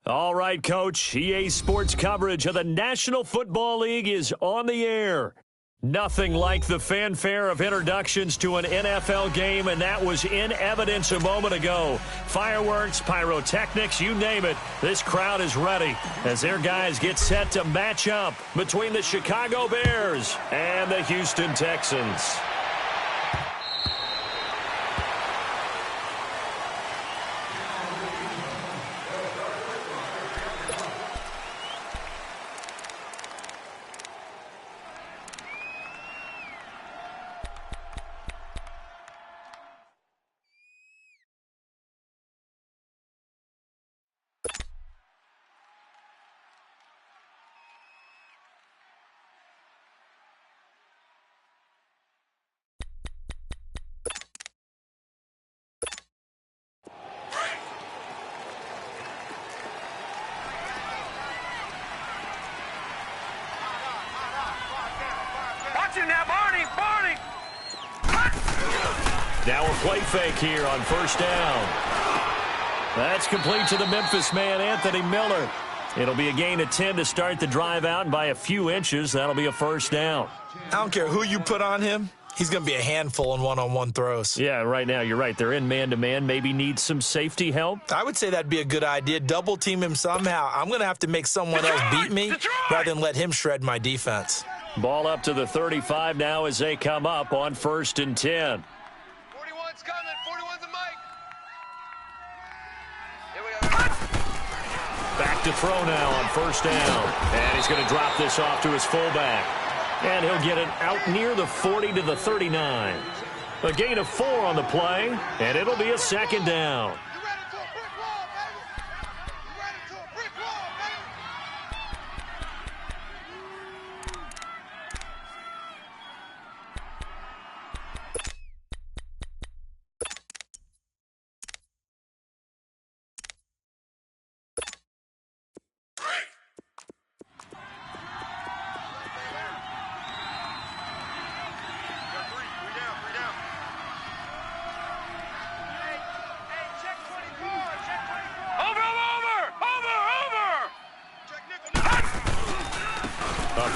All right, Coach. EA Sports coverage of the National Football League is on the air. Nothing like the fanfare of introductions to an NFL game, and that was in evidence a moment ago. Fireworks, pyrotechnics, you name it. This crowd is ready as their guys get set to match up between the Chicago Bears and the Houston Texans. Now a play fake here on first down. That's complete to the Memphis man, Anthony Miller. It'll be a gain of 10 to start the drive out, and by a few inches, that'll be a first down. I don't care who you put on him. He's going to be a handful in one-on-one throws. Yeah, right now, you're right. They're in man-to-man. Maybe need some safety help. I would say that'd be a good idea. Double team him somehow. I'm going to have to make someone else beat me rather than let him shred my defense. Ball up to the 35 now as they come up on first and 10. 41's coming. 41's a mic. Here we go. Back to throw now on first down. And he's going to drop this off to his fullback. And he'll get it out near the 40 to the 39. A gain of 4 on the play, and it'll be a second down.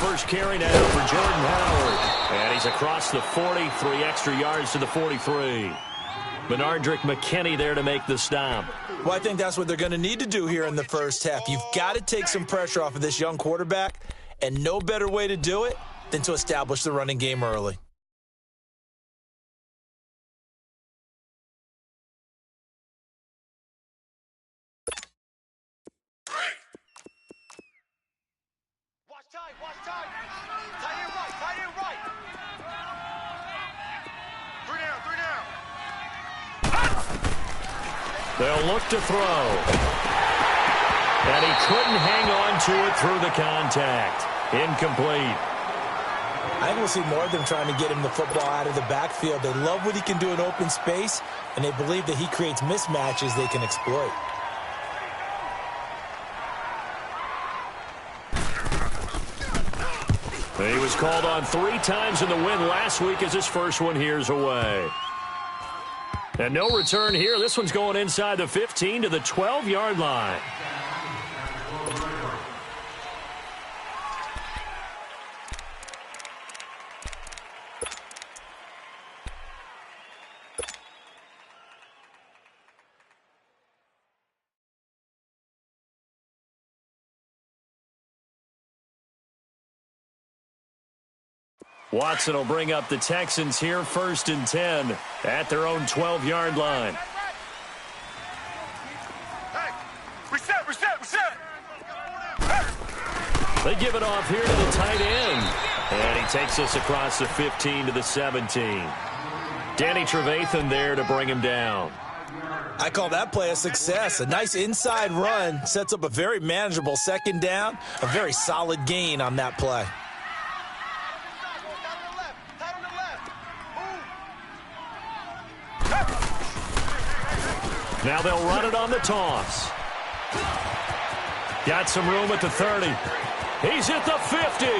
First carry now for Jordan Howard. And he's across the 40, 3 extra yards to the 43. Benardrick McKinney there to make the stop. Well, I think that's what they're going to need to do here in the first half. You've got to take some pressure off of this young quarterback, and no better way to do it than to establish the running game early. They'll look to throw. And he couldn't hang on to it through the contact. Incomplete. I think we'll see more of them trying to get him the football out of the backfield. They love what he can do in open space, and they believe that he creates mismatches they can exploit. He was called on 3 times in the win last week as his first one here's away. And no return here. This one's going inside the 15 to the 12-yard line. Watson will bring up the Texans here first and 10 at their own 12-yard line. Hey, reset. They give it off here to the tight end. And he takes us across the 15 to the 17. Danny Trevathan there to bring him down. I call that play a success. A nice inside run sets up a very manageable second down. A very solid gain on that play. Now they'll run it on the toss. Got some room at the 30. He's at the 50.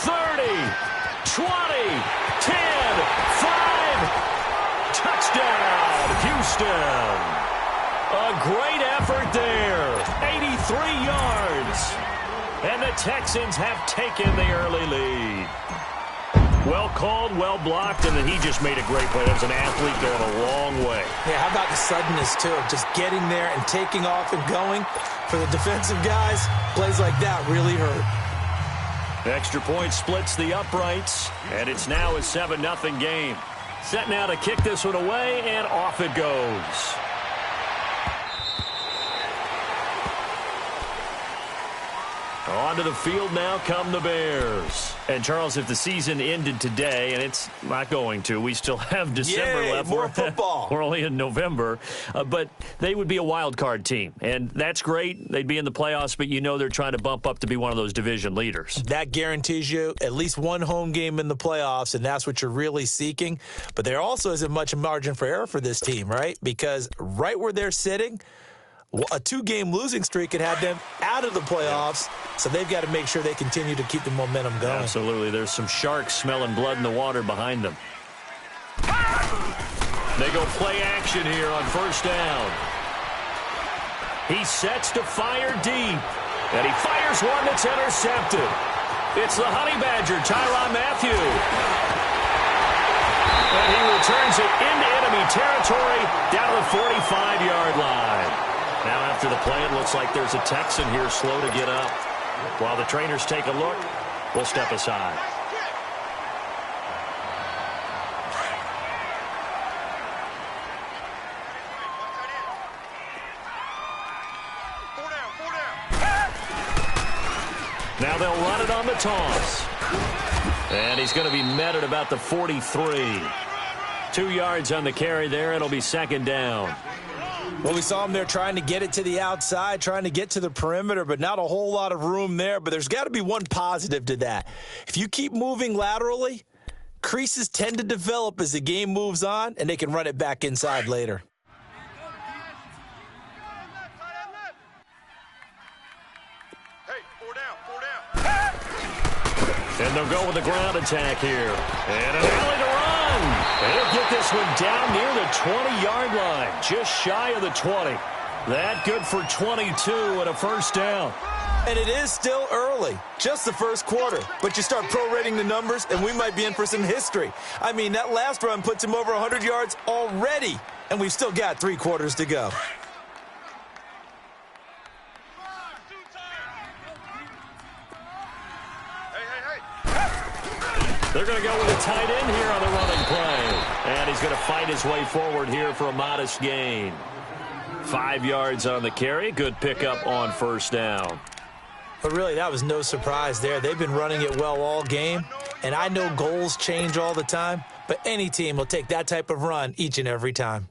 30. 20. 10. 5. Touchdown, Houston. A great effort there. 83 yards. And the Texans have taken the early lead. Well called, well blocked, and then he just made a great play. That was an athlete going a long way. Yeah, how about the suddenness, too? Just getting there and taking off and going. For the defensive guys, plays like that really hurt. Extra point splits the uprights, and it's now a 7-0 game. Set now to kick this one away, and off it goes. Onto the field now come the Bears. And, Charles, if the season ended today, and it's not going to, we still have December left. More football. We're only in November. But they would be a wild card team. And that's great. They'd be in the playoffs, but you know they're trying to bump up to be one of those division leaders. That guarantees you at least one home game in the playoffs, and that's what you're really seeking. But there also isn't much margin for error for this team, right? Because right where they're sitting, a 2-game losing streak could have them out of the playoffs, so they've got to make sure they continue to keep the momentum going. Absolutely. There's some sharks smelling blood in the water behind them. They go play action here on first down. He sets to fire deep, and he fires one that's intercepted. It's the Honey Badger, Tyrann Mathieu. And he returns it into enemy territory down to the 45-yard line. Now after the play, it looks like there's a Texan here slow to get up. While the trainers take a look, we'll step aside. Now they'll run it on the toss. And he's going to be met at about the 43. 2 yards on the carry there. It'll be second down. Well, we saw him there trying to get it to the outside, trying to get to the perimeter, but not a whole lot of room there. But there's got to be one positive to that. If you keep moving laterally, creases tend to develop as the game moves on, and they can run it back inside later. Hey, 4 down. And they'll go with the ground attack here. And an alley to run. And he'll get this one down near the 20-yard line, just shy of the 20. That good for 22 and a first down. And it is still early, just the first quarter. But you start prorating the numbers, and we might be in for some history. I mean, that last run puts him over 100 yards already, and we've still got 3 quarters to go. They're going to go with a tight end here on the running play. And he's going to fight his way forward here for a modest gain. 5 yards on the carry. Good pickup on first down. But really, that was no surprise there. They've been running it well all game. And I know goals change all the time, but any team will take that type of run each and every time.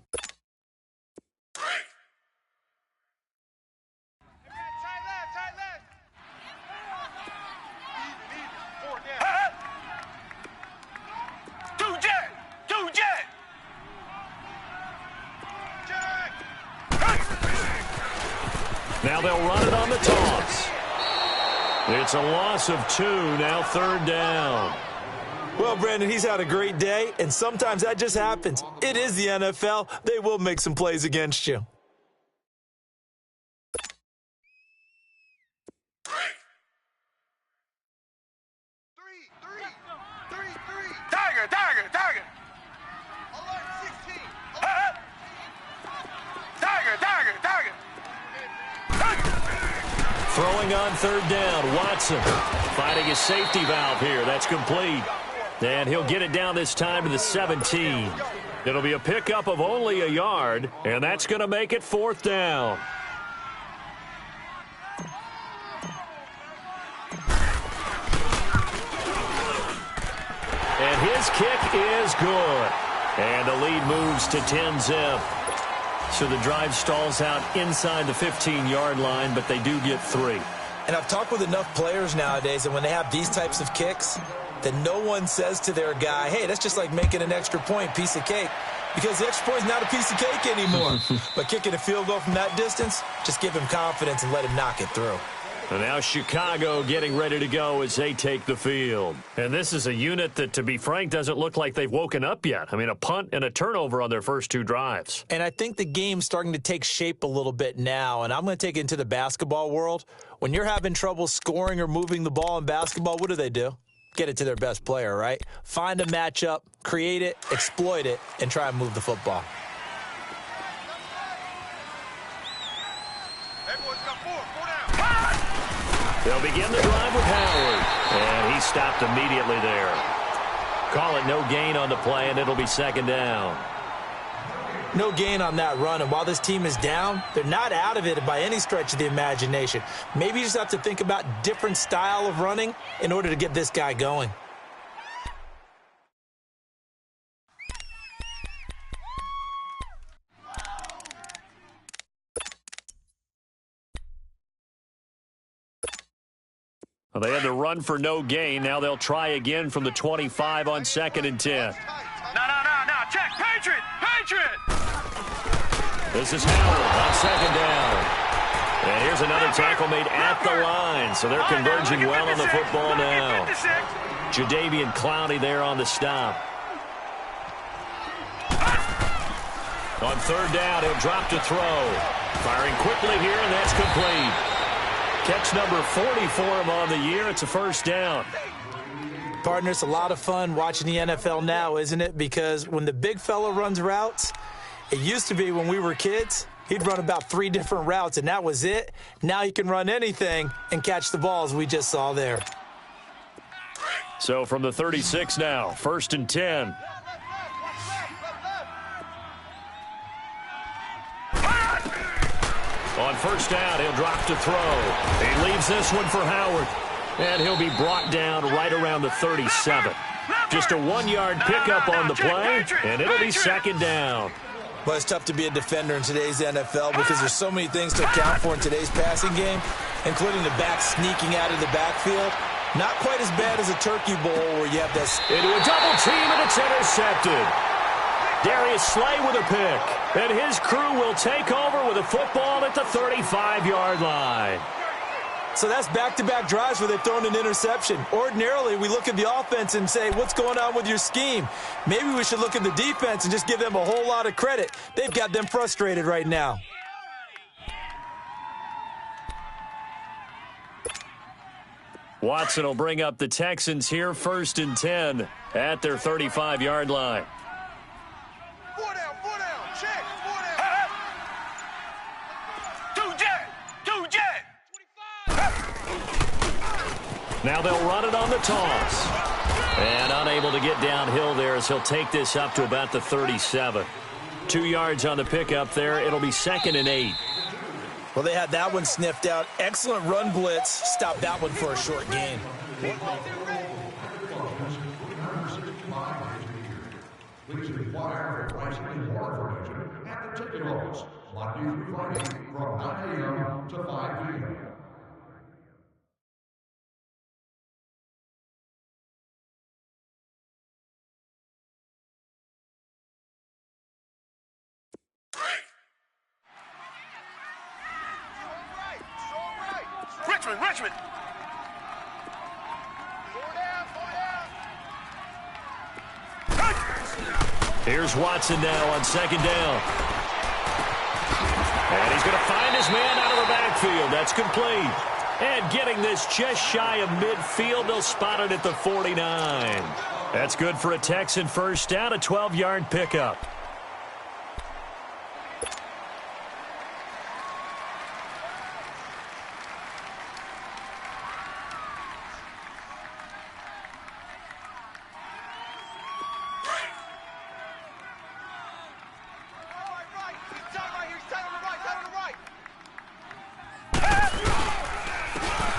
Now they'll run it on the toss. It's a loss of 2, now third down. Well, Brandon, he's had a great day, and sometimes that just happens. It is the NFL. They will make some plays against you. Tiger. Alert 16. Tiger. Throwing on third down, Watson finding his safety valve here. That's complete. And he'll get it down this time to the 17. It'll be a pickup of only a yard, and that's going to make it fourth down. And his kick is good. And the lead moves to 10-zip. So the drive stalls out inside the 15-yard line, but they do get 3. And I've talked with enough players nowadays, and when they have these types of kicks, that no one says to their guy, hey, that's just like making an extra point, piece of cake. Because the extra point is not a piece of cake anymore. But kicking a field goal from that distance, just give him confidence and let him knock it through. And now Chicago getting ready to go as they take the field. And this is a unit that, to be frank, doesn't look like they've woken up yet. I mean, a punt and a turnover on their first two drives. And I think the game's starting to take shape a little bit now, and I'm going to take it into the basketball world. When you're having trouble scoring or moving the ball in basketball, what do? Get it to their best player, right? Find a matchup, create it, exploit it, and try and move the football. Everyone's got four down. They'll begin the drive with Howard, and he stopped immediately there. Call it no gain on the play, and it'll be second down. No gain on that run, and while this team is down, they're not out of it by any stretch of the imagination. Maybe you just have to think about different style of running in order to get this guy going. Well, they had to run for no gain. Now they'll try again from the 25 on 2nd and 10. No. Check. Patriot. This is Howard on 2nd down. And here's another tackle made at the line. So they're converging well on the football now. Jadeveon Clowney there on the stop. On 3rd down, he'll drop to throw. Firing quickly here, and that's complete. Catch number 40 for him on the year. It's a first down. Partner, it's a lot of fun watching the NFL now, isn't it? Because when the big fella runs routes, it used to be when we were kids, he'd run about 3 different routes, and that was it. Now he can run anything and catch the balls we just saw there. So from the 36 now, 1st and 10. On 1st down, he'll drop to throw. He leaves this one for Howard. And he'll be brought down right around the 37. Just a 1-yard pickup on the play, and it'll be 2nd down. Well, it's tough to be a defender in today's NFL because there's so many things to account for in today's passing game, including the back sneaking out of the backfield. Not quite as bad as a turkey bowl where you have this. Into a double team, and it's intercepted. Darius Slay with a pick, and his crew will take over with a football at the 35-yard line. So that's back-to-back drives where they've thrown an interception. Ordinarily, we look at the offense and say, what's going on with your scheme? Maybe we should look at the defense and just give them a whole lot of credit. They've got them frustrated right now. Watson will bring up the Texans here, 1st and 10 at their 35-yard line. Four down. Check. 4 down. Two jet. Now they'll run it on the toss. And unable to get downhill there as he'll take this up to about the 37. 2 yards on the pickup there. It'll be 2nd and 8. Well, they had that one sniffed out. Excellent run blitz. Stop that one for a short gain. Please inquire for pricing and more information at the ticket office, Monday through Friday from 9 a.m. to 5 p.m. Richmond. 4 down. Here's Watson now on 2nd down. And he's going to find his man out of the backfield. That's complete. And getting this just shy of midfield, they'll spot it at the 49. That's good for a Texan first down, a 12-yard pickup.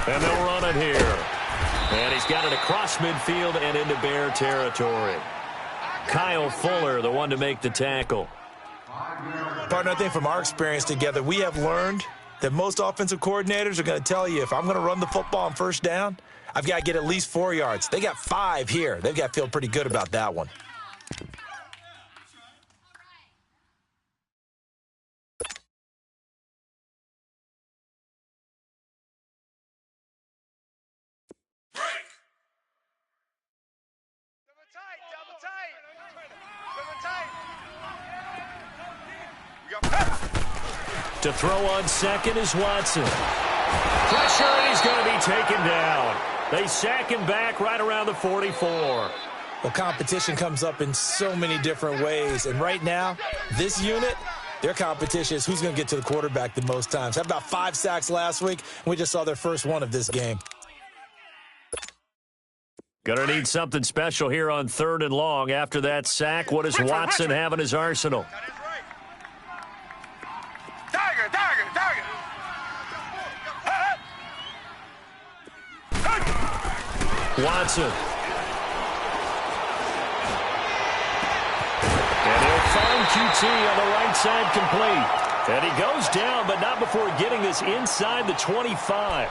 And they'll run it here. And he's got it across midfield and into Bear territory. Kyle Fuller, the one to make the tackle. Partner, I think from our experience together, we have learned that most offensive coordinators are going to tell you, if I'm going to run the football on 1st down, I've got to get at least 4 yards. They got 5 here. They've got to feel pretty good about that one. To throw on second is Watson. Pressure, and he's going to be taken down. They sack him back right around the 44. Well, competition comes up in so many different ways. And right now, this unit, their competition is who's going to get to the quarterback the most times. Had about 5 sacks last week, and we just saw their first one of this game. Going to need something special here on 3rd and long. After that sack, what does Watson have in his arsenal? Watson. And he'll find QT on the right side complete. And he goes down, but not before getting this inside the 25.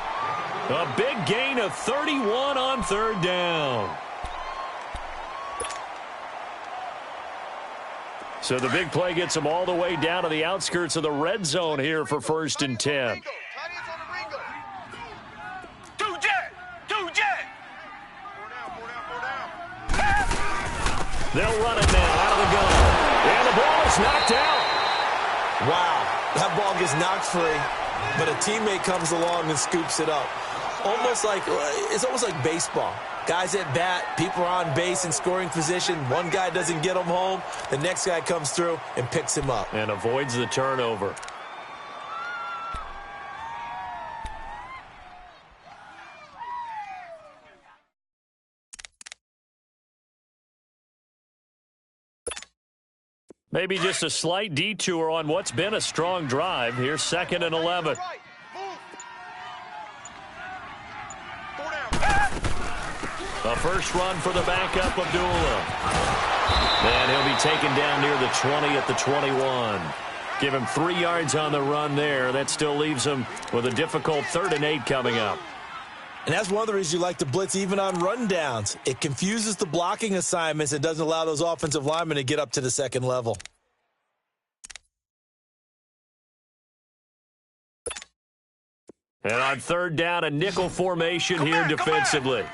A big gain of 31 on 3rd down. So the big play gets him all the way down to the outskirts of the red zone here for 1st and 10. They'll run it now out of the gun. And the ball is knocked out. Wow, that ball gets knocked free, but a teammate comes along and scoops it up. It's almost like baseball. Guys at bat, people are on base in scoring position. One guy doesn't get him home. The next guy comes through and picks him up. And avoids the turnover. Maybe just a slight detour on what's been a strong drive. Here's 2nd and 11. A first run for the backup, Abdullah. And he'll be taken down near the 20 at the 21. Give him 3 yards on the run there. That still leaves him with a difficult 3rd and 8 coming up. And that's one of the reasons you like to blitz even on rundowns. It confuses the blocking assignments. It doesn't allow those offensive linemen to get up to the 2nd level. And on 3rd down, a nickel formation here defensively.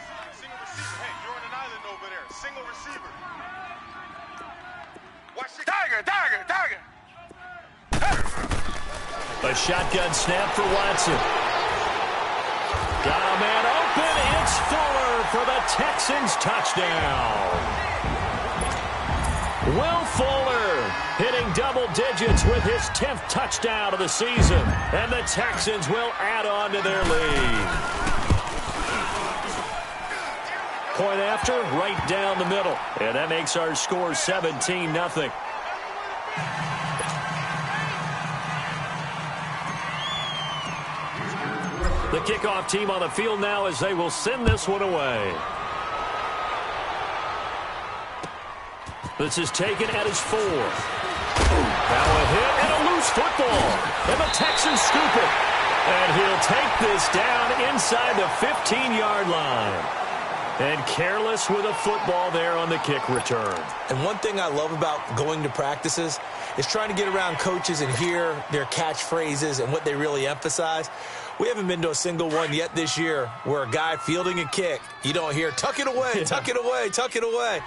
A shotgun snap for Watson. Got a man open. It's Fuller for the Texans touchdown. Will Fuller hitting double digits with his 10th touchdown of the season. And the Texans will add on to their lead. Point after, right down the middle. And that makes our score 17-0. The kickoff team on the field now as they will send this one away. This is taken at his 4. Now a hit and a loose football. And the Texans scoop it. And he'll take this down inside the 15-yard line. And careless with a football there on the kick return. And one thing I love about going to practices is trying to get around coaches and hear their catchphrases and what they really emphasize. We haven't been to a single one yet this year where a guy fielding a kick, you don't hear, tuck it away, tuck it away, tuck it away.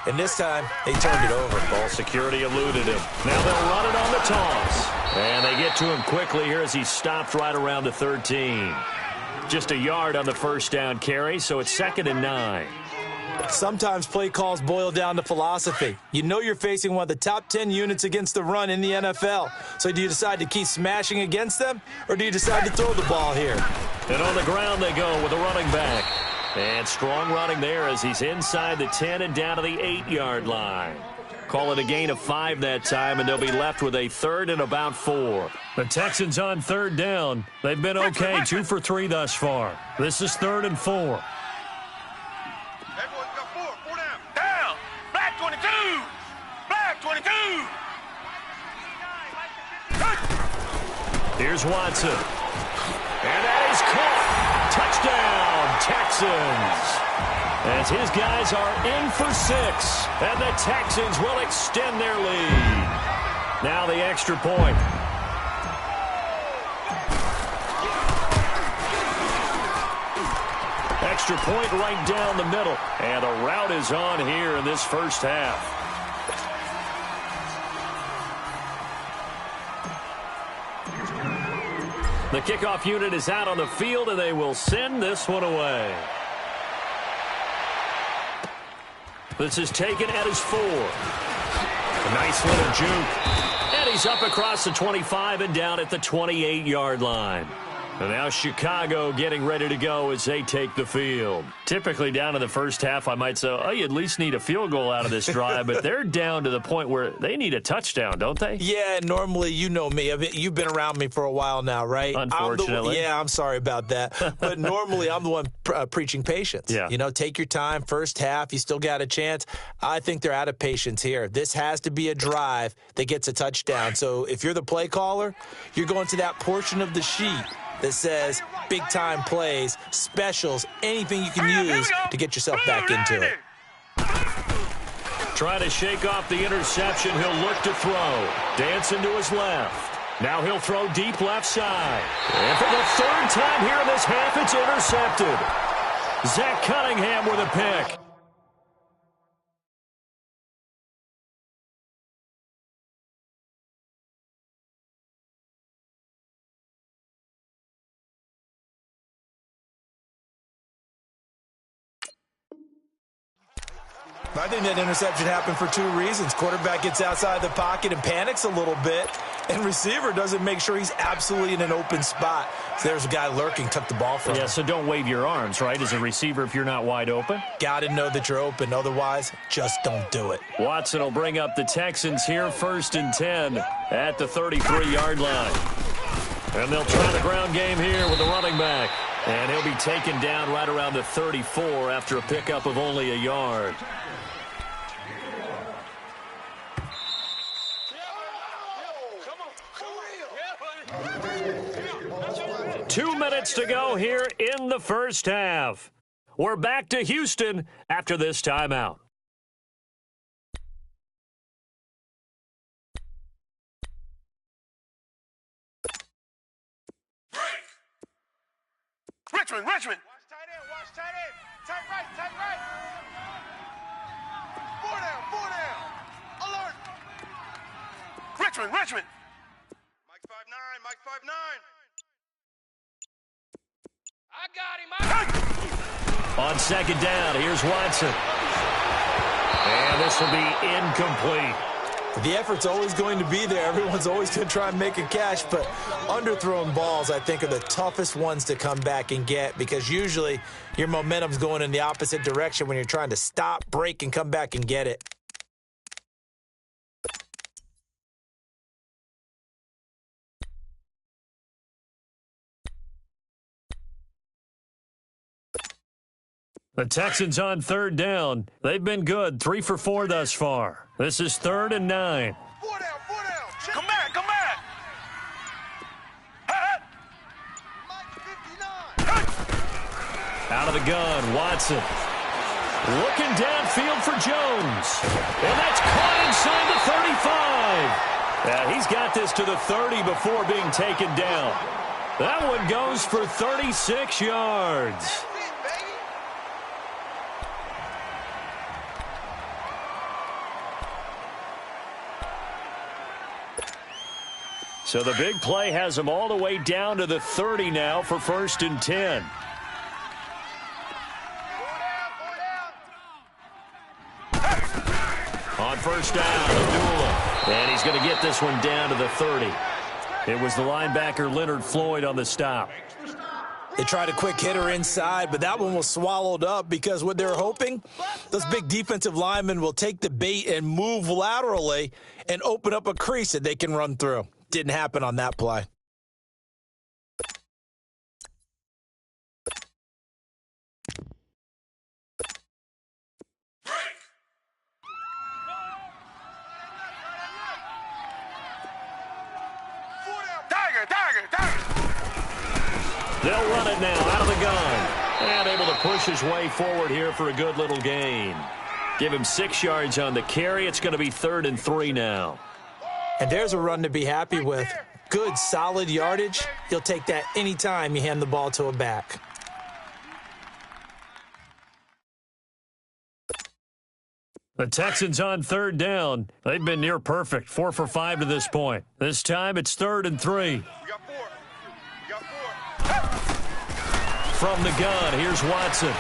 And this time, they turned it over. Ball security eluded him. Now they'll run it on the toss. And they get to him quickly here as he stopped right around the 13. Just a yard on the first down carry, so it's 2nd and 9. Sometimes play calls boil down to philosophy. You know you're facing one of the top 10 units against the run in the NFL. So do you decide to keep smashing against them, or do you decide to throw the ball here? And on the ground they go with a running back. And strong running there as he's inside the 10 and down to the 8-yard line. Call it a gain of 5 that time, and they'll be left with a 3rd and about 4. The Texans on 3rd down. They've been okay, 2 for 3 thus far. This is 3rd and 4. Here's Watson. And that is caught. Touchdown, Texans. As his guys are in for 6. And the Texans will extend their lead. Now the extra point. extra point right down the middle. And the rout is on here in this first half. The kickoff unit is out on the field, and they will send this one away. This is taken at his 4. A nice little juke. And he's up across the 25 and down at the 28-yard line. And now Chicago getting ready to go as they take the field. Typically down in the first half, I might say, oh, you at least need a field goal out of this drive. But they're down to the point where they need a touchdown, don't they? Yeah, normally, you know me. I mean, you've been around me for a while now, right? Unfortunately. I'm sorry about that. But normally, I'm the one preaching patience. Yeah. You know, take your time. First half, you still got a chance. I think they're out of patience here. This has to be a drive that gets a touchdown. So if you're the play caller, you're going to that portion of the sheet that says big-time plays, specials, anything you can use to get yourself back into it. Trying to shake off the interception. He'll look to throw. Dancing to his left. Now he'll throw deep left side. And for the third time here in this half, it's intercepted. Zach Cunningham with a pick. I think that interception happened for two reasons. Quarterback gets outside the pocket and panics a little bit, and receiver doesn't make sure he's absolutely in an open spot. So there's a guy lurking, took the ball from him. Yeah, so don't wave your arms, right, as a receiver if you're not wide open. Got to know that you're open. Otherwise, just don't do it. Watson will bring up the Texans here, 1st and 10 at the 33-yard line. And they'll try the ground game here with the running back. And he'll be taken down right around the 34 after a pickup of only a yard. 2 minutes to go here in the first half. We're back to Houston after this timeout. Richmond. Watch tight end. Tight right. 4 down. Alert. Richmond. Mike 5'9". I got him. On second down, here's Watson. And this will be incomplete. The effort's always going to be there. Everyone's always going to try and make a catch, but underthrown balls, I think, are the toughest ones to come back and get because usually your momentum's going in the opposite direction when you're trying to stop, break, and come back and get it. The Texans on third down. They've been good, 3 for 4 thus far. This is 3rd and 9. 4 down. Come back. Mike 59. Out of the gun, Watson. Looking downfield for Jones. And that's caught inside the 35. Yeah, he's got this to the 30 before being taken down. That one goes for 36 yards. So the big play has him all the way down to the 30 now for 1st and 10. 4 down. On first down, Abdullah. And he's going to get this one down to the 30. It was the linebacker Leonard Floyd on the stop. They tried a quick hitter inside, but that one was swallowed up because what they're hoping, those big defensive linemen will take the bait and move laterally and open up a crease that they can run through. Didn't happen on that play. Tiger. They'll run it now out of the gun. And able to push his way forward here for a good little gain. Give him 6 yards on the carry. It's going to be 3rd and 3 now. And there's a run to be happy with. Good, solid yardage. You'll take that anytime you hand the ball to a back. The Texans on third down. They've been near perfect, 4 for 5 to this point. This time it's 3rd and 3. We got 4. We got 4. From the gun, here's Watson.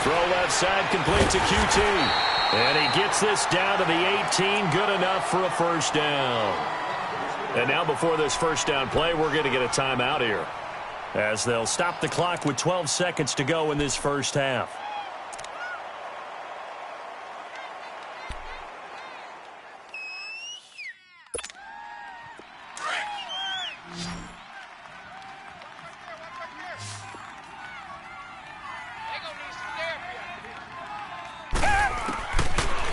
Throw left side, complete to QT. And he gets this down to the 18, good enough for a first down. And now before this first down play, we're going to get a timeout here, as they'll stop the clock with 12 seconds to go in this first half.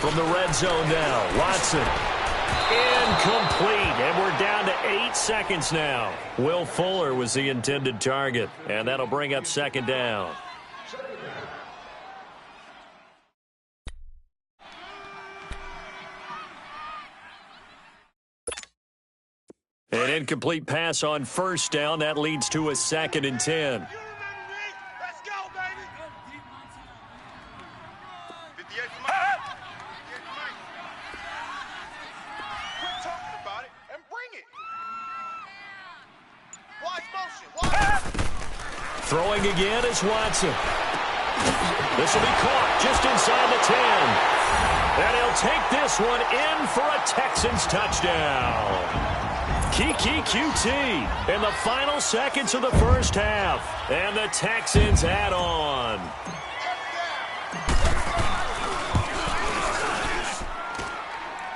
From the red zone now, Watson. Incomplete, and we're down to 8 seconds now. Will Fuller was the intended target, and that'll bring up second down. An incomplete pass on first down. That leads to a 2nd and 10. Let's go, baby. 58 for Mike. 58 for Mike. Quit talking about it and bring it. Watch motion. Watch. Throwing again is Watson. This will be caught just inside the 10. And he'll take this one in for a Texans touchdown. Kiki QT in the final seconds of the first half. And the Texans add on.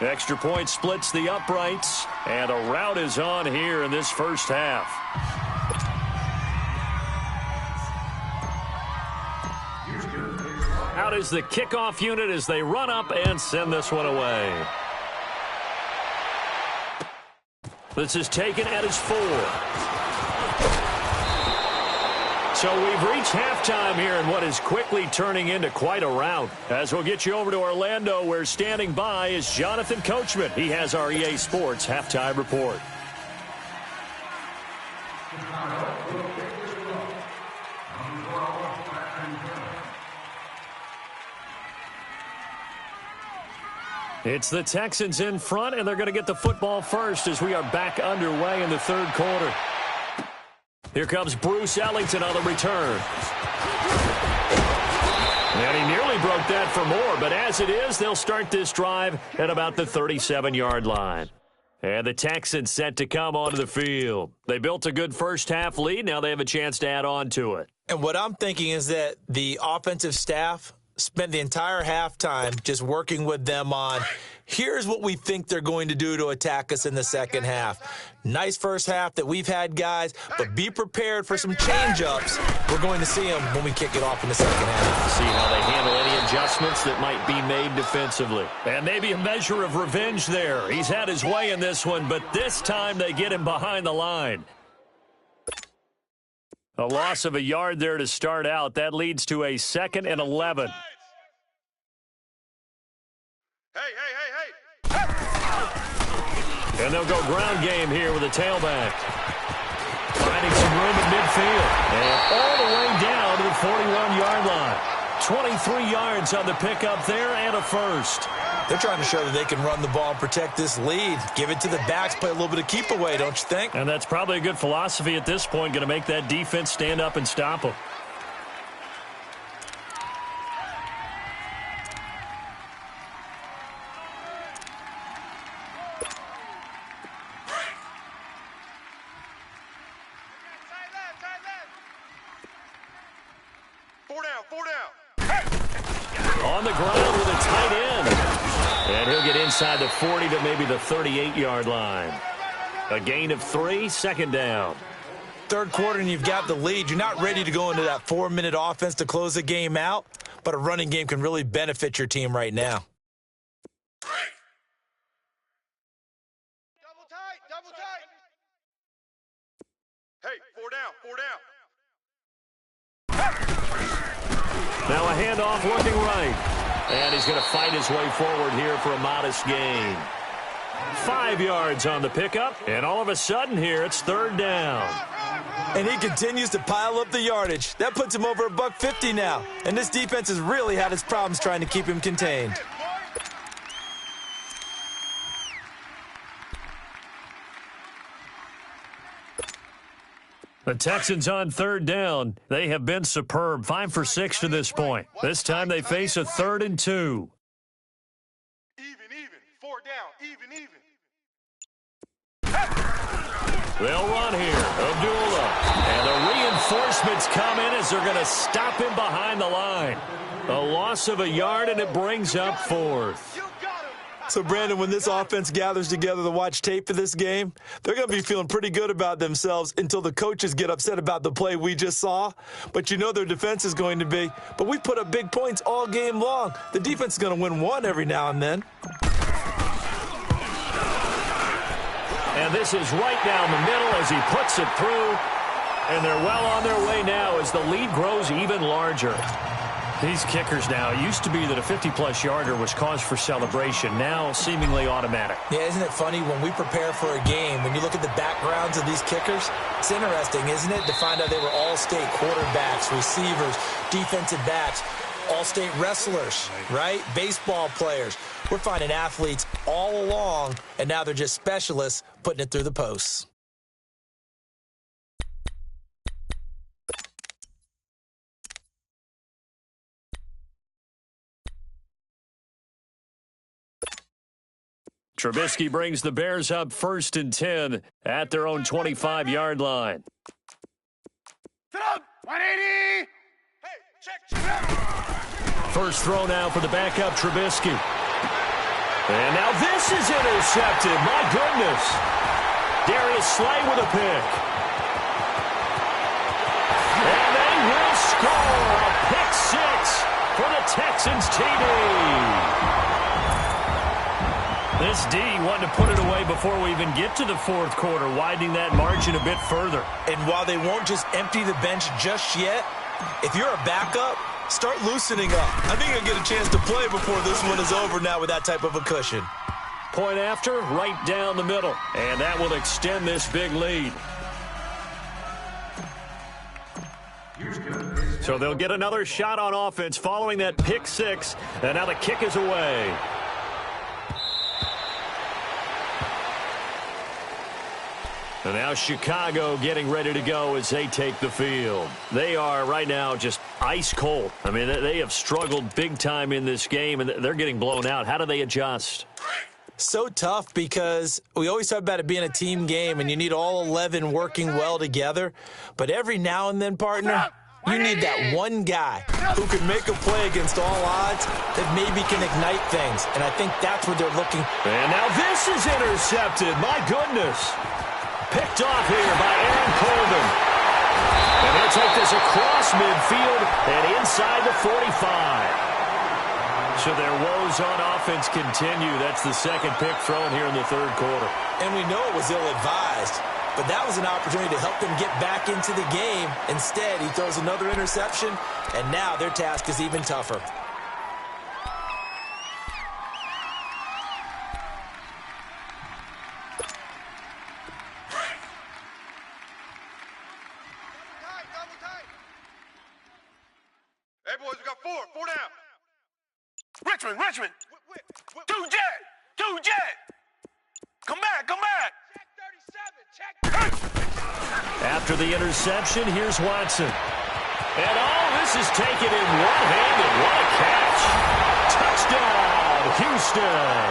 Extra point splits the uprights. And a rout is on here in this first half. Out is the kickoff unit as they run up and send this one away. This is taken at his 4. So we've reached halftime here in what is quickly turning into quite a rout. As we'll get you over to Orlando, where standing by is Jonathan Coachman. He has our EA Sports halftime report. It's the Texans in front, and they're going to get the football first as we are back underway in the third quarter. Here comes Bruce Ellington on the return. And he nearly broke that for more, but as it is, they'll start this drive at about the 37-yard line. And the Texans set to come onto the field. They built a good first-half lead. Now they have a chance to add on to it. And what I'm thinking is that the offensive staff spent the entire halftime just working with them on, here's what we think they're going to do to attack us in the second half. Nice first half that we've had, guys, but be prepared for some change-ups. We're going to see them when we kick it off in the second half. See how they handle any adjustments that might be made defensively. And maybe a measure of revenge there. He's had his way in this one, but this time they get him behind the line. A loss of a yard there to start out. That leads to a 2nd and 11. Hey. And they'll go ground game here with a tailback. Finding some room at midfield. And all the way down to the 41-yard line. 23 yards on the pickup there and a first. They're trying to show that they can run the ball and protect this lead. Give it to the backs, play a little bit of keep away, don't you think? And that's probably a good philosophy at this point, going to make that defense stand up and stop them. Four down. On the ground with a tight end. And he'll get inside the 40 to maybe the 38-yard line. A gain of 3, 2nd down. Third quarter and you've got the lead. You're not ready to go into that 4-minute offense to close the game out, but a running game can really benefit your team right now. Double tight. Hey, four down. Now a handoff looking right. And he's going to fight his way forward here for a modest gain. 5 yards on the pickup, and all of a sudden here it's 3rd down. And he continues to pile up the yardage. That puts him over $150 now. And this defense has really had its problems trying to keep him contained. The Texans on third down. They have been superb. 5 for 6 to this point. This time they face a 3rd and 2. Even. 4 down. Even. They'll run here. Abdullah. And the reinforcements come in as they're going to stop him behind the line. A loss of a yard, and it brings up 4th. So, Brandon, when this offense gathers together to watch tape for this game, they're going to be feeling pretty good about themselves until the coaches get upset about the play we just saw. But you know their defense is going to be. But we put up big points all game long. The defense is going to win one every now and then. And this is right down the middle as he puts it through. And they're well on their way now as the lead grows even larger. These kickers now, it used to be that a 50-plus yarder was cause for celebration, now seemingly automatic. Yeah, isn't it funny when we prepare for a game, when you look at the backgrounds of these kickers, it's interesting, isn't it, to find out they were all-state quarterbacks, receivers, defensive backs, all-state wrestlers, right? Baseball players. We're finding athletes all along, and now they're just specialists putting it through the posts. Trubisky brings the Bears up 1st and 10 at their own 25-yard line. 180. Hey, check. First throw now for the backup Trubisky. And now this is intercepted. My goodness. Darius Slay with a pick. And they will score a pick 6 for the Texans TD. This D wanted to put it away before we even get to the 4th quarter, widening that margin a bit further. And while they won't just empty the bench just yet, if you're a backup, start loosening up. I think you'll get a chance to play before this one is over now with that type of a cushion. Point after, right down the middle. And that will extend this big lead. So they'll get another shot on offense following that pick 6. And now the kick is away. And now Chicago getting ready to go as they take the field. They are right now just ice cold. I mean, they have struggled big time in this game, and they're getting blown out. How do they adjust? So tough because we always talk about it being a team game, and you need all 11 working well together. But every now and then, partner, you need that one guy who can make a play against all odds that maybe can ignite things. And I think that's what they're looking. And now this is intercepted. My goodness. Picked off here by Aaron Colvin. And they'll take this across midfield and inside the 45. So their woes on offense continue. That's the second pick thrown here in the 3rd quarter. And we know it was ill-advised, but that was an opportunity to help them get back into the game. Instead, he throws another interception, and now their task is even tougher. Richmond. 2 jet. Come back. Check 37. After the interception, here's Watson. And this is taken in one-handed. What a catch. Touchdown, Houston.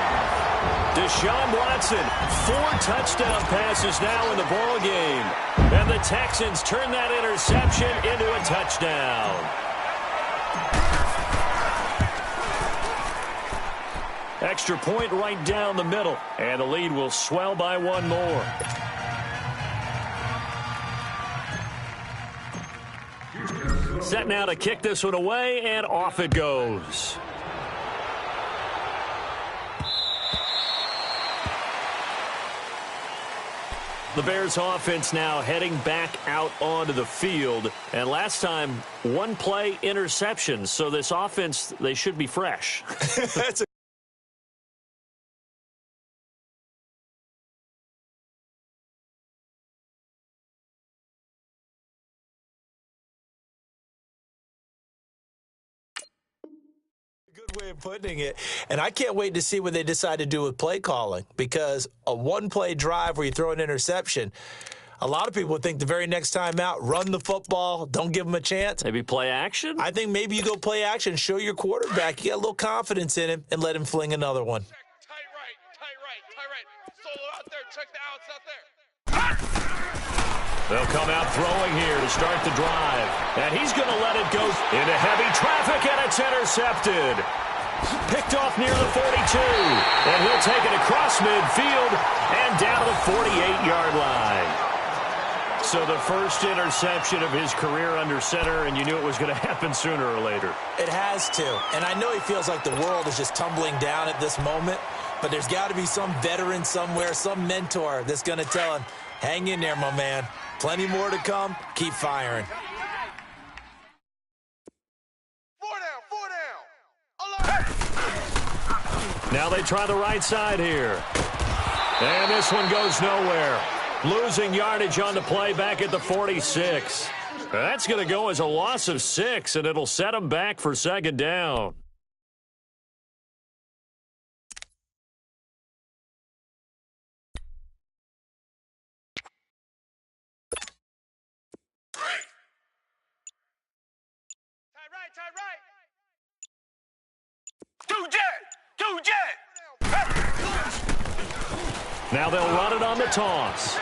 Deshaun Watson, 4 touchdown passes now in the ball game. And the Texans turn that interception into a touchdown. Extra point right down the middle, and the lead will swell by 1 more. Set now to kick this one away, and off it goes. The Bears offense now heading back out onto the field. And last time, 1 play interception. So this offense, they should be fresh. That's a good way of putting it. And I can't wait to see what they decide to do with play calling, because a 1-play drive where you throw an interception, A lot of people would think the very next time out, run the football, don't give them a chance. Maybe play action? I think maybe you go play action, show your quarterback you got a little confidence in him, and let him fling another one. Tight right. Solo out there. Check the outs out there. They'll come out throwing here to start the drive. And he's going to let it go into heavy traffic, and it's intercepted. Picked off near the 42. And he'll take it across midfield and down to the 48-yard line. So the first interception of his career under center, and you knew it was going to happen sooner or later. It has to. And I know he feels like the world is just tumbling down at this moment, but there's got to be some veteran somewhere, some mentor that's going to tell him, hang in there, my man. Plenty more to come. Keep firing. Four down. Now they try the right side here. And this one goes nowhere. Losing yardage on the play back at the 46. That's going to go as a loss of 6, and it'll set them back for second down. Tight right. Two jet. Now they'll run it on the toss.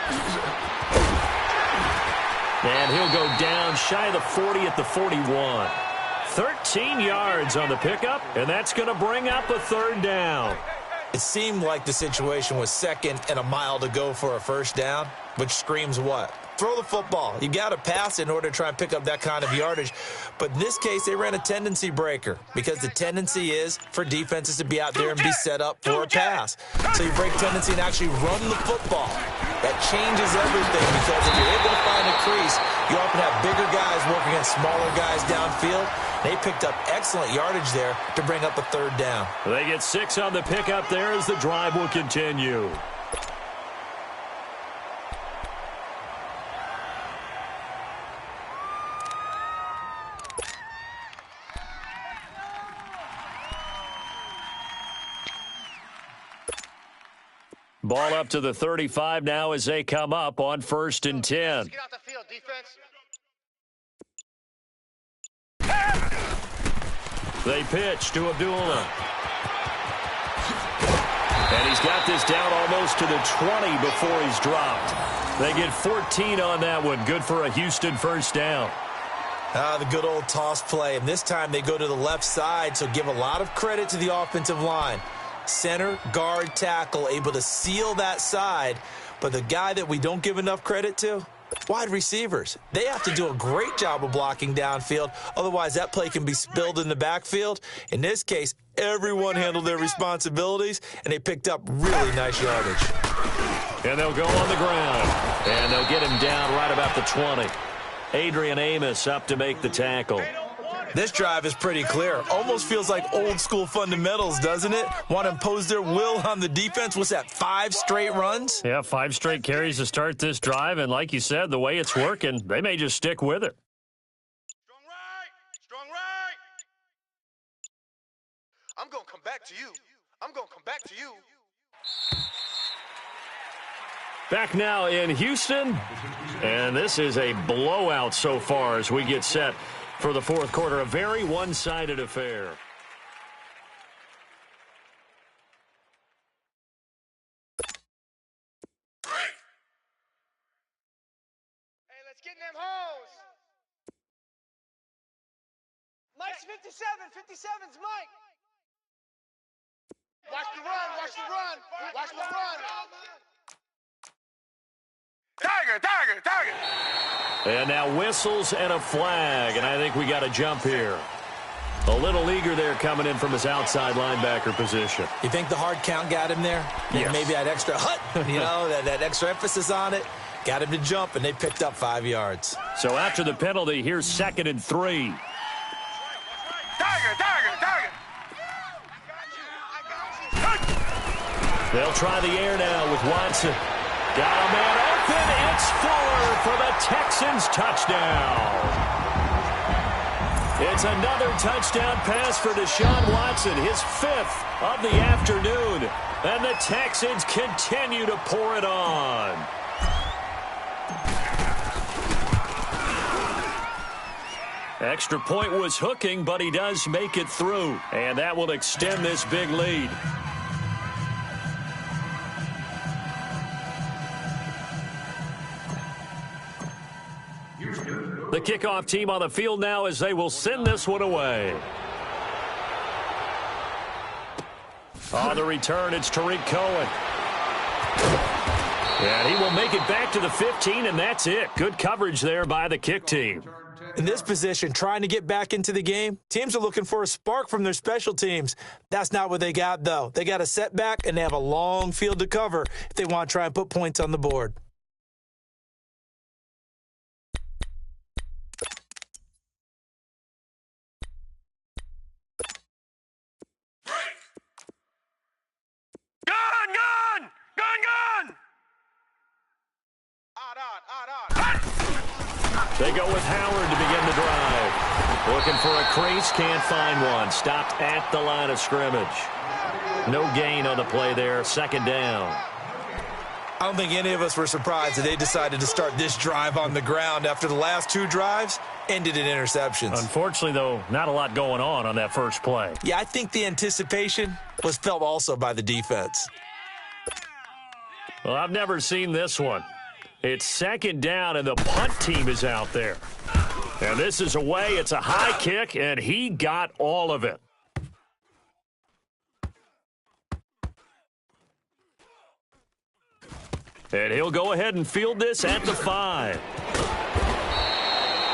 And he'll go down shy of the 40 at the 41. 13 yards on the pickup, and that's going to bring up a third down. It seemed like the situation was second and a mile to go for a first down, which screams what? Throw the football. You got to pass in order to try and pick up that kind of yardage. But in this case, they ran a tendency breaker because the tendency is for defenses to be out there and be set up for a pass. So you break tendency and actually run the football. That changes everything because if you're able to find a crease, you often have bigger guys working against smaller guys downfield. They picked up excellent yardage there to bring up a third down. They get 6 on the pickup there as the drive will continue. Ball up to the 35 now as they come up on 1st and 10. Get out the field, defense. They pitch to Abdullah. And he's got this down almost to the 20 before he's dropped. They get 14 on that one. Good for a Houston first down. The good old toss play. And this time they go to the left side, so give a lot of credit to the offensive line. Center, guard, tackle, able to seal that side. But the guy that we don't give enough credit to, wide receivers. They have to do a great job of blocking downfield. Otherwise, that play can be spilled in the backfield. In this case, everyone handled their responsibilities, and they picked up really nice yardage. And they'll go on the ground. And they'll get him down right about the 20. Adrian Amos up to make the tackle. This drive is pretty clear. Almost feels like old school fundamentals, doesn't it? Want to impose their will on the defense. What's that, 5 straight runs? Yeah, 5 straight carries to start this drive. And like you said, the way it's working, they may just stick with it. Strong right. I'm going to come back to you. Back now in Houston. And this is a blowout so far as we get set for the fourth quarter. A very one-sided affair. Hey, let's get in them holes. Mike's 57. 57's Mike. Watch the run. Tiger. And now whistles and a flag, and I think we got a jump here. A little eager there coming in from his outside linebacker position. You think the hard count got him there? Yes. Maybe that extra that extra emphasis on it got him to jump, and they picked up 5 yards. So after the penalty, here's 2nd and 3. Tiger. They'll try the air now with Watson. Got a man open. It's Fuller for the Texans touchdown. It's another touchdown pass for Deshaun Watson, his 5th of the afternoon. And the Texans continue to pour it on. Extra point was hooking, but he does make it through. And that will extend this big lead. The kickoff team on the field now as they will send this one away. On the return, it's Tariq Cohen. And he will make it back to the 15, and that's it. Good coverage there by the kick team. In this position, trying to get back into the game, teams are looking for a spark from their special teams. That's not what they got, though. They got a setback, and they have a long field to cover if they want to try and put points on the board. They go with Howard to begin the drive. Looking for a crease, can't find one. Stopped at the line of scrimmage. No gain on the play there, second down. I don't think any of us were surprised that they decided to start this drive on the ground after the last two drives ended in interceptions. Unfortunately, though, not a lot going on that first play. Yeah, I think the anticipation was felt also by the defense. Well, I've never seen this one. It's second down, and the punt team is out there. And this is away. It's a high kick, and he got all of it. And he'll go ahead and field this at the 5. Yeah,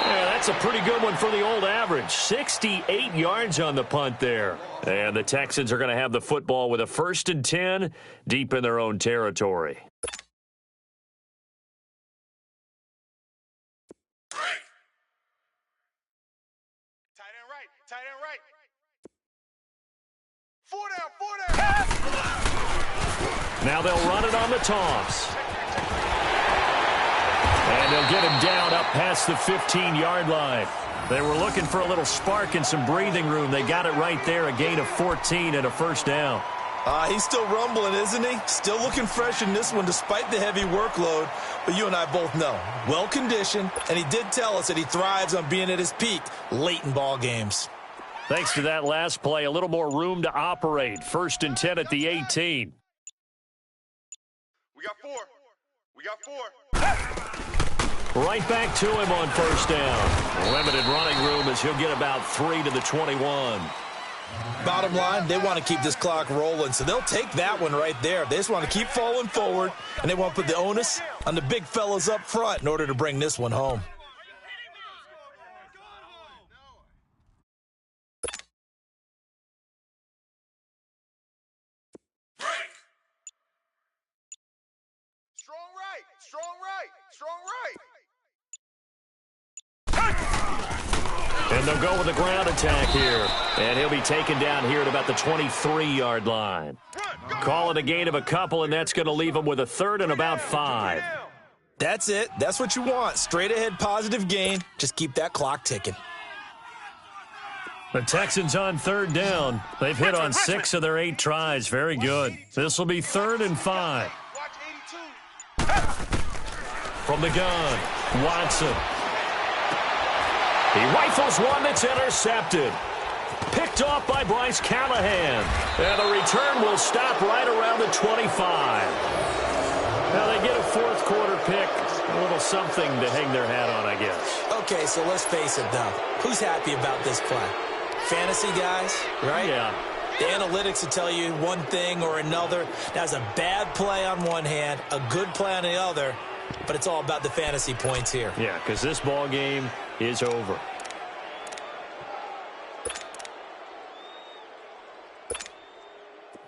that's a pretty good one for the old average. 68 yards on the punt there. And the Texans are going to have the football with a 1st and 10 deep in their own territory. Now they'll run it on the toss. And they'll get him down up past the 15-yard line. They were looking for a little spark and some breathing room. They got it right there, a gain of 14 and a first down. He's still rumbling, isn't he? Still looking fresh in this one despite the heavy workload. But you and I both know, well-conditioned, and he did tell us that he thrives on being at his peak late in ball games. Thanks to that last play, a little more room to operate. 1st and 10 at the 18. We got 4. We got 4. Right back to him on first down. Limited running room as he'll get about 3 to the 21. Bottom line, they want to keep this clock rolling, so they'll take that one right there. They just want to keep falling forward, and they want to put the onus on the big fellas up front in order to bring this one home. And they'll go with the ground attack here. And he'll be taken down here at about the 23-yard line. Call it a gain of a couple, and that's going to leave him with a 3rd and about 5. That's it. That's what you want. Straight ahead positive gain. Just keep that clock ticking. The Texans on 3rd down. They've hit on 6 of their 8 tries. Very good. This will be 3rd and 5. From the gun, Watson. He rifles one that's intercepted. Picked off by Bryce Callahan. And the return will stop right around the 25. Now they get a 4th quarter pick. A little something to hang their hat on, I guess. Okay, so let's face it, though. Who's happy about this play? Fantasy guys, right? Yeah. The analytics will tell you one thing or another. That's a bad play on one hand, a good play on the other, but it's all about the fantasy points here. Yeah, because this ball game is over.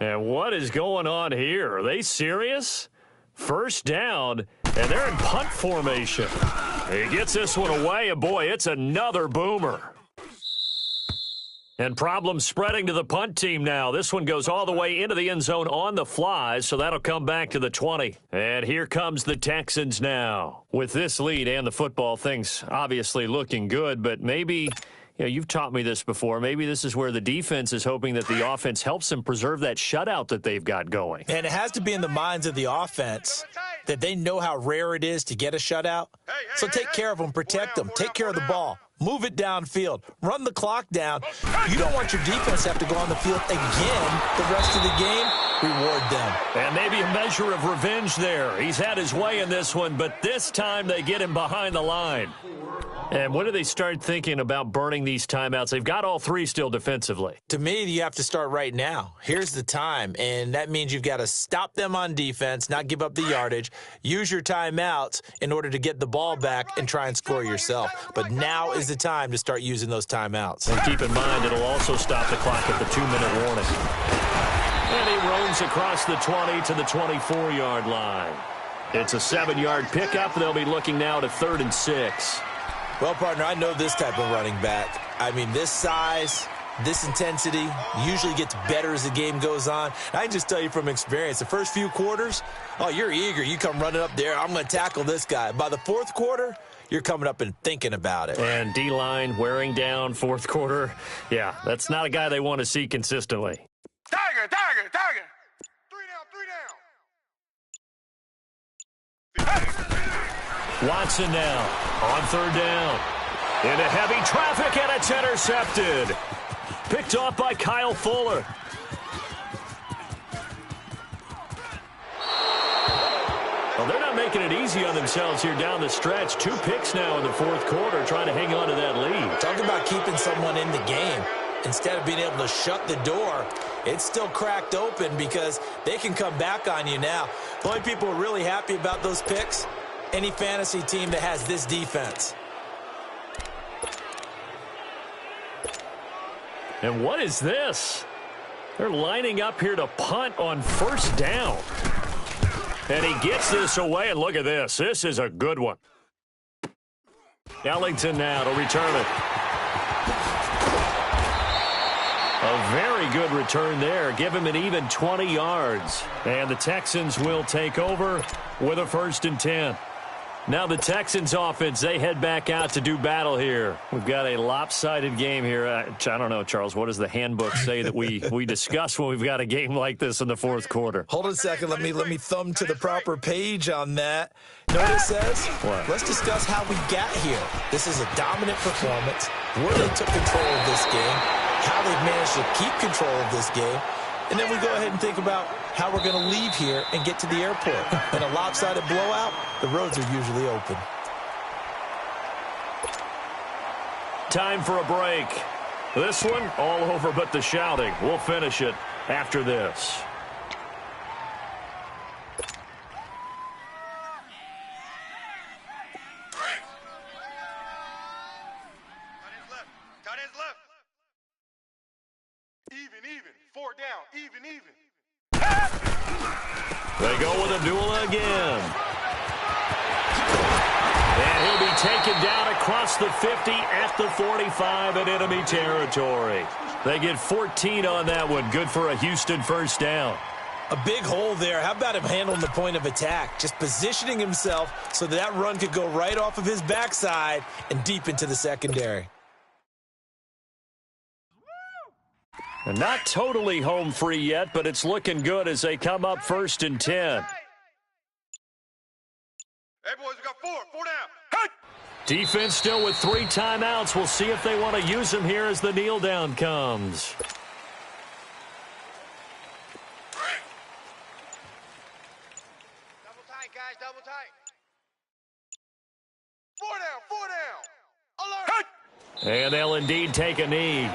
And what is going on here? Are they serious? First down, and they're in punt formation. He gets this one away, and boy, it's another boomer. And problems spreading to the punt team now. This one goes all the way into the end zone on the fly, so that'll come back to the 20. And here comes the Texans now. With this lead and the football, things obviously looking good, but maybe, you've taught me this before, maybe this is where the defense is hoping that the offense helps them preserve that shutout that they've got going. And it has to be in the minds of the offense that they know how rare it is to get a shutout. So take care of them, protect them, take care of the ball, move it downfield, run the clock down. You don't want your defense to have to go on the field again the rest of the game. Reward them. And maybe a measure of revenge there. He's had his way in this one, but this time they get him behind the line. And when do they start thinking about burning these timeouts? They've got all three still defensively. To me, you have to start right now. Here's the time, and that means you've got to stop them on defense, not give up the yardage, use your timeouts in order to get the ball back and try and score yourself. But now is the time to start using those timeouts. And keep in mind, it'll also stop the clock at the 2-minute warning. And he roams across the 20 to the 24-yard line. It's a 7-yard pickup. They'll be looking now to 3rd and 6. Well, partner, I know this type of running back. I mean, this size, this intensity usually gets better as the game goes on. I can just tell you from experience, the first few quarters, oh, you're eager. You come running up there, I'm going to tackle this guy. By the fourth quarter, you're coming up and thinking about it. And D-line wearing down fourth quarter. Yeah, that's not a guy they want to see consistently. Tiger, tiger, tiger. 3 down, 3 down. Watson now on 3rd down. Into heavy traffic, and it's intercepted. Picked off by Kyle Fuller. Well, they're not making it easy on themselves here down the stretch. 2 picks now in the fourth quarter, trying to hang on to that lead. Talk about keeping someone in the game. Instead of being able to shut the door, it's still cracked open because they can come back on you now. The only people who are really happy about those picks, any fantasy team that has this defense. And what is this? They're lining up here to punt on 1st down. And he gets this away, and look at this. This is a good one. Ellington now to return it. A very good return there. Give him an even 20 yards. And the Texans will take over with a 1st and 10. Now the Texans offense, they head back out to do battle here. We've got a lopsided game here. I don't know, Charles, what does the handbook say that we discuss when we've got a game like this in the fourth quarter? Hold on a second. Let me thumb to the proper page on that. Know what it says? What? Let's discuss how we got here. This is a dominant performance, where they took control of this game, how they've managed to keep control of this game, and then we go ahead and think about how we're going to leave here and get to the airport. In a lopsided blowout, the roads are usually open. Time for a break. This one, all over but the shouting. We'll finish it after this. Tight ends left. Even. 4 down. Even. They go with Abdullah again. And he'll be taken down across the 50 at the 45 in enemy territory. They get 14 on that one. Good for a Houston 1st down. A big hole there. How about him handling the point of attack? Just positioning himself so that run could go right off of his backside and deep into the secondary. And not totally home free yet, but it's looking good as they come up 1st and 10. Hey, boys, we got 4 down. Hey! Defense still with 3 timeouts. We'll see if they want to use them here as the kneel down comes. Double tight, guys, double tight. 4 down. Alert! And they'll indeed take a knee.